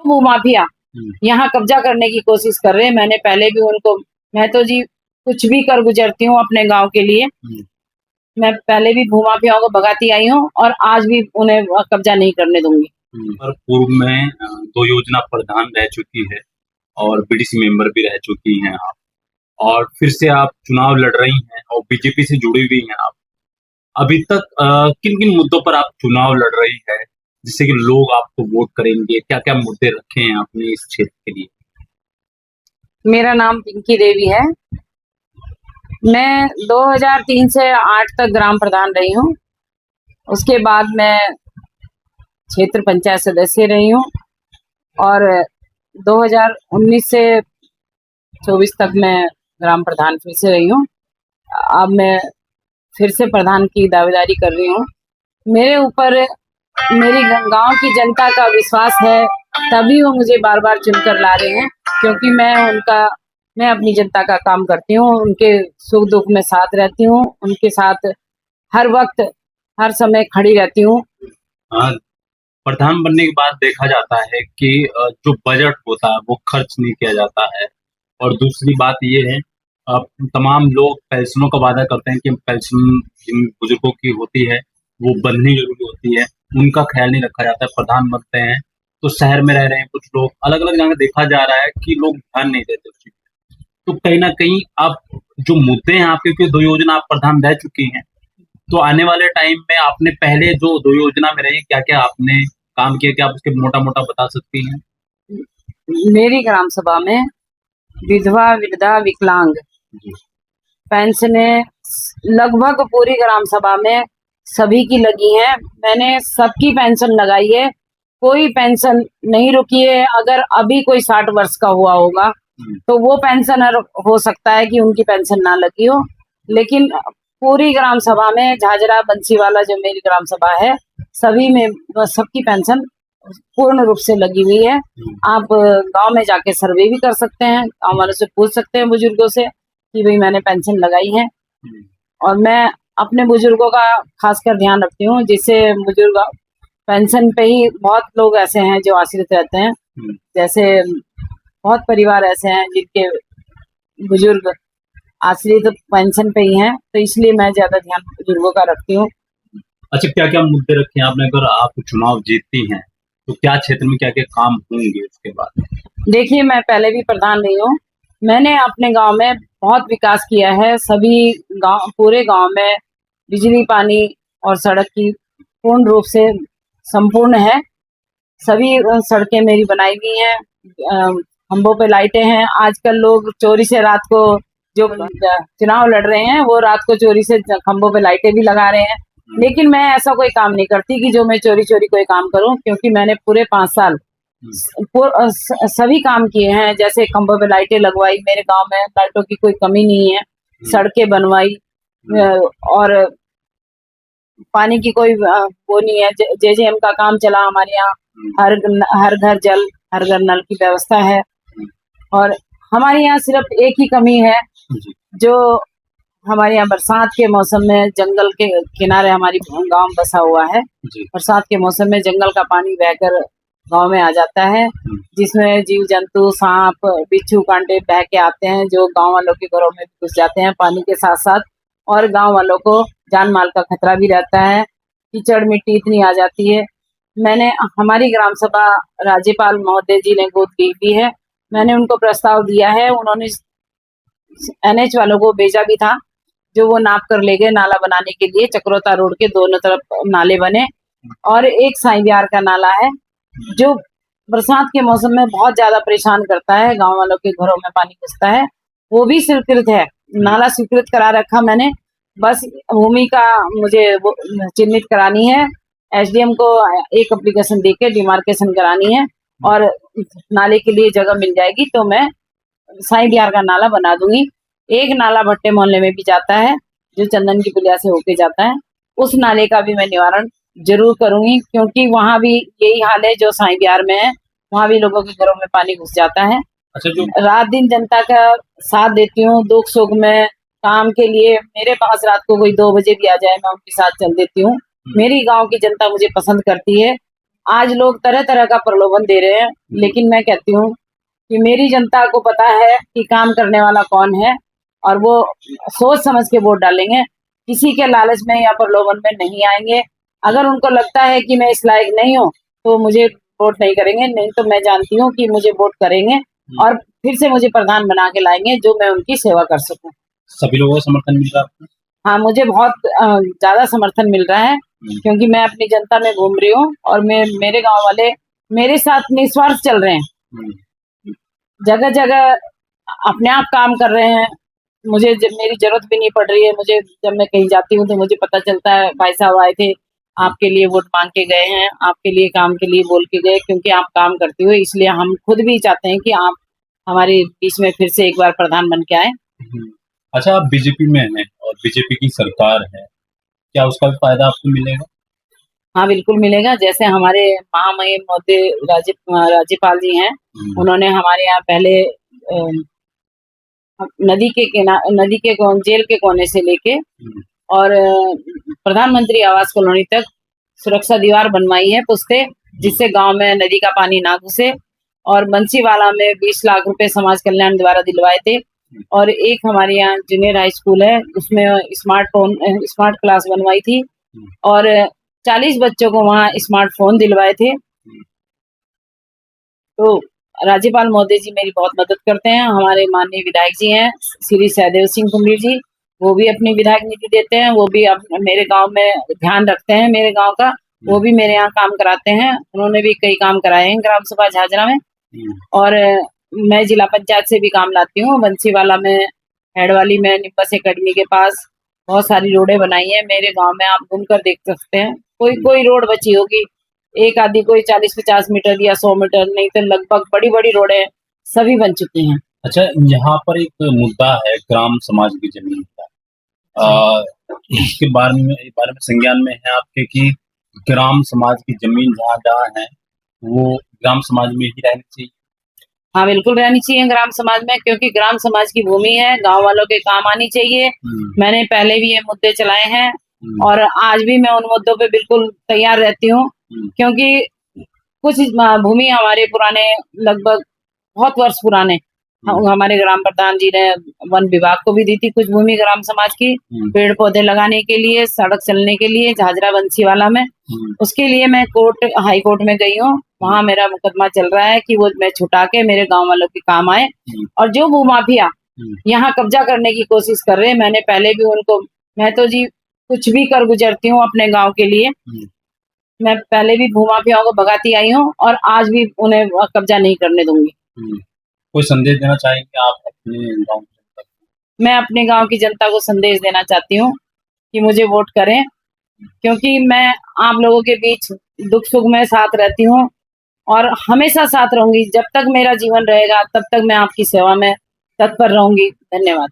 भूमाफिया यहाँ कब्जा करने की कोशिश कर रहे हैं। मैंने पहले भी उनको, मैं तो जी कुछ भी कर गुजरती हूँ अपने गांव के लिए। मैं पहले भी भूमाफियाओं को भगाती आई हूँ और आज भी उन्हें कब्जा नहीं करने दूंगी। और पूर्व में 2 योजना प्रधान रह चुकी है और बीडीसी मेंबर भी रह चुकी हैं आप, और फिर से आप चुनाव लड़ रही हैं और बीजेपी से जुड़ी हुई हैं आप। अभी तक किन-किन मुद्दों पर आप चुनाव लड़ रही है, जिससे कि लोग आपको वोट करेंगे? क्या-क्या मुद्दे रखे हैं आपने इस क्षेत्र के लिए? मेरा नाम पिंकी देवी है। मैं 2003 से 8 तक ग्राम प्रधान रही हूँ। उसके बाद मैं क्षेत्र पंचायत सदस्य रही हूँ और 2019 से 24 तक मैं ग्राम प्रधान फिर से रही हूँ। अब मैं फिर से प्रधान की दावेदारी कर रही हूँ। मेरे ऊपर मेरी गांव की जनता का विश्वास है, तभी वो मुझे बार बार चुनकर ला रहे हैं, क्योंकि मैं अपनी जनता का काम करती हूँ, उनके सुख दुख में साथ रहती हूँ, उनके साथ हर वक्त हर समय खड़ी रहती हूँ। प्रधान बनने के बाद देखा जाता है कि जो बजट होता है वो खर्च नहीं किया जाता है, और दूसरी बात ये है, तमाम लोग पेंशनों का वादा करते हैं कि पेंशन जिन बुजुर्गों की होती है वो बननी जरूरी होती है, उनका ख्याल नहीं रखा जाता है। प्रधान बनते हैं तो शहर में रह रहे हैं कुछ लोग, अलग अलग जगह देखा जा रहा है कि लोग ध्यान नहीं देते उस चीज पे। तो कहीं ना कहीं आप जो मुद्दे हैं आपके, क्योंकि 2 योजना आप प्रधान रह चुकी हैं, तो आने वाले टाइम में आपने पहले जो 2 योजना में रही, क्या क्या आपने काम किया, क्या आप उसके मोटा मोटा बता सकती हैं? मेरी ग्राम सभा में विधवा वृद्धा विकलांग पेंशनें लगभग पूरी ग्राम सभा में सभी की लगी हैं। मैंने सबकी पेंशन लगाई है, कोई पेंशन नहीं रुकी है। अगर अभी कोई 60 वर्ष का हुआ होगा तो वो पेंशनर हो सकता है कि उनकी पेंशन ना लगी हो, लेकिन पूरी ग्राम सभा में झाझरा बंसीवाला जो मेरी ग्राम सभा है, सभी में सबकी पेंशन पूर्ण रूप से लगी हुई है। आप गांव में जाके सर्वे भी कर सकते हैं, गांव वालों से पूछ सकते हैं, बुजुर्गों से कि भाई मैंने पेंशन लगाई है। और मैं अपने बुजुर्गों का खासकर ध्यान रखती हूँ, जिससे बुजुर्ग पेंशन पे ही, बहुत लोग ऐसे हैं जो आश्रित रहते हैं, जैसे बहुत परिवार ऐसे हैं जिनके बुजुर्ग आश्रित पेंशन पे ही हैं, तो इसलिए मैं ज्यादा ध्यान बुजुर्गों का रखती हूँ। अच्छा, क्या क्या मुद्दे रखे हैं आपने? अगर आप चुनाव जीतती हैं तो क्या क्षेत्र में क्या क्या काम होंगे उसके बाद? देखिए, मैं पहले भी प्रधान रही हूँ, मैंने अपने गांव में बहुत विकास किया है। सभी गांव, पूरे गांव में बिजली पानी और सड़क की पूर्ण रूप से संपूर्ण है। सभी सड़कें मेरी बनाई हुई हैं, खंभों पे लाइटें हैं। आजकल लोग चोरी से रात को, जो चुनाव लड़ रहे हैं वो रात को चोरी से खंभों पे लाइटें भी लगा रहे हैं, लेकिन मैं ऐसा कोई काम नहीं करती कि जो मैं चोरी चोरी कोई काम करूं, क्योंकि मैंने पूरे 5 साल सभी काम किए हैं। जैसे खंभों पे लाइटें लगवाई, मेरे गांव में लाइटों की कोई कमी नहीं है, सड़कें बनवाई, और पानी की कोई वो नहीं है। जेजेएम का काम चला हमारे यहाँ, हर घर जल, हर घर नल की व्यवस्था है। और हमारे यहाँ सिर्फ एक ही कमी है, जो हमारे यहाँ बरसात के मौसम में जंगल के किनारे हमारी गांव बसा हुआ है। बरसात के मौसम में जंगल का पानी बहकर गांव में आ जाता है, जिसमें जीव जंतु, सांप, बिच्छू, कांटे बह के आते हैं, जो गांव वालों के घरों में घुस जाते हैं पानी के साथ साथ, और गांव वालों को जान माल का खतरा भी रहता है। कीचड़ मिट्टी इतनी आ जाती है। मैंने, हमारी ग्राम सभा राज्यपाल महोदय जी ने गोद ली हुई है, मैंने उनको प्रस्ताव दिया है, उन्होंने एनएच वालों को भेजा भी था, जो वो नाप कर ले गए नाला बनाने के लिए। चक्रोता रोड के दोनों तरफ नाले बने, और एक साई बिहार का नाला है जो बरसात के मौसम में बहुत ज्यादा परेशान करता है, गांव वालों के घरों में पानी घुसता है, वो भी स्वीकृत है। नाला स्वीकृत करा रखा मैंने, बस भूमि का मुझे वो चिन्हित करानी है, एसडीएम को एक एप्लीकेशन देके डिमार्केशन करानी है, और नाले के लिए जगह मिल जाएगी तो मैं साई बिहार का नाला बना दूंगी। एक नाला भट्टे मोहल्ले में भी जाता है, जो चंदन की पुलिया से होके जाता है, उस नाले का भी मैं निवारण जरूर करूंगी, क्योंकि वहां भी यही हाल है जो साई बिहार में है, वहां भी लोगों के घरों में पानी घुस जाता है। अच्छा, जो रात दिन जनता का साथ देती हूँ, दुख सुख में, काम के लिए मेरे पास रात को कोई 2 बजे भी आ जाए, मैं उनके साथ चल देती हूँ। मेरी गांव की जनता मुझे पसंद करती है। आज लोग तरह तरह का प्रलोभन दे रहे हैं, लेकिन मैं कहती हूँ कि मेरी जनता को पता है कि काम करने वाला कौन है, और वो सोच समझ के वोट डालेंगे, किसी के लालच में या प्रलोभन में नहीं आएंगे। अगर उनको लगता है कि मैं इस लायक नहीं हूँ तो मुझे वोट नहीं करेंगे, नहीं तो मैं जानती हूँ कि मुझे वोट करेंगे और फिर से मुझे प्रधान बना के लाएंगे, जो मैं उनकी सेवा कर सकूं। सभी लोगों का समर्थन मिल रहा है आपको? हाँ, मुझे बहुत ज्यादा समर्थन मिल रहा है, क्योंकि मैं अपनी जनता में घूम रही हूँ और मेरे गांव वाले मेरे साथ निस्वार्थ चल रहे हैं, जगह जगह अपने आप काम कर रहे हैं। मुझे मेरी जरूरत भी नहीं पड़ रही है। मुझे जब मैं कहीं जाती हूँ तो मुझे पता चलता है, भाई साहब आए थे, आपके लिए वोट मांग के गए हैं, आपके लिए काम के लिए बोल के गए, क्योंकि आप काम करती हो, इसलिए हम खुद भी चाहते हैं कि आप हमारे बीच में फिर से एक बार प्रधान बन के आए। अच्छा, आप बीजेपी में हैं और बीजेपी की सरकार है, क्या उसका भी फायदा आपको मिलेगा? हाँ, बिल्कुल मिलेगा। जैसे हमारे महामहिम मोदी राज्यपाल जी हैं, उन्होंने हमारे यहाँ पहले नदी के जेल के कोने से लेके और प्रधानमंत्री आवास कॉलोनी तक सुरक्षा दीवार बनवाई है, पुस्ते, जिससे गांव में नदी का पानी ना घुसे। और बंसीवाला में 20 लाख रुपए समाज कल्याण द्वारा दिलवाए थे। और एक हमारे यहाँ जूनियर हाई स्कूल है, उसमें स्मार्ट क्लास बनवाई थी और 40 बच्चों को वहाँ स्मार्टफोन दिलवाए थे। तो राज्यपाल महोदय जी मेरी बहुत मदद करते हैं। हमारे माननीय विधायक जी हैं श्री सहदेव सिंह कुंबली जी, वो भी अपनी विधायक निधि देते हैं, वो भी मेरे गांव में ध्यान रखते हैं मेरे गांव का, वो भी मेरे यहाँ काम कराते हैं। उन्होंने भी कई काम कराए हैं ग्राम सभा झाझरा में। और मैं जिला पंचायत से भी काम लाती हूँ। बंसीवाला में, हेडवाली में, निम्बस एकेडमी के पास बहुत सारी रोडें बनाई है मेरे गांव में, आप घूम कर देख सकते हैं। कोई रोड बची होगी, एक आधी कोई 40-50 मीटर या 100 मीटर, नहीं तो लगभग बड़ी बड़ी रोडें सभी बन चुकी हैं। अच्छा, यहाँ पर एक मुद्दा है ग्राम समाज की जमीन का, इसके बारे में संज्ञान में है आपके कि ग्राम समाज की जमीन जहाँ जहाँ है वो ग्राम समाज में ही रहनी चाहिए? हाँ, बिल्कुल रहनी चाहिए ग्राम समाज में, क्योंकि ग्राम समाज की भूमि है, गांव वालों के काम आनी चाहिए। मैंने पहले भी ये मुद्दे चलाए हैं और आज भी मैं उन मुद्दों पे बिल्कुल तैयार रहती हूँ, क्योंकि कुछ भूमि हमारे पुराने, लगभग बहुत वर्ष पुराने, हमारे ग्राम प्रधान जी ने वन विभाग को भी दी थी कुछ भूमि ग्राम समाज की, पेड़ पौधे लगाने के लिए, सड़क चलने के लिए झाझरा बंसीवाला में। उसके लिए मैं हाई कोर्ट में गई हूँ, वहाँ मेरा मुकदमा चल रहा है कि वो मैं छुटा के मेरे गांव वालों के काम आए। और जो भूमाफिया यहाँ कब्जा करने की कोशिश कर रहे हैं, मैंने पहले भी उनको, मैं तो जी कुछ भी कर गुजरती हूँ अपने गांव के लिए। मैं पहले भी भूमाफियाओं को भगाती आई हूँ और आज भी उन्हें कब्जा नहीं करने दूंगी। कोई संदेश देना चाहेंगे आप अपने गांव को? मैं अपने गांव की जनता को संदेश देना चाहती हूँ कि मुझे वोट करें, क्योंकि मैं आप लोगों के बीच दुख सुख में साथ रहती हूँ और हमेशा साथ रहूंगी। जब तक मेरा जीवन रहेगा तब तक मैं आपकी सेवा में तत्पर रहूंगी। धन्यवाद।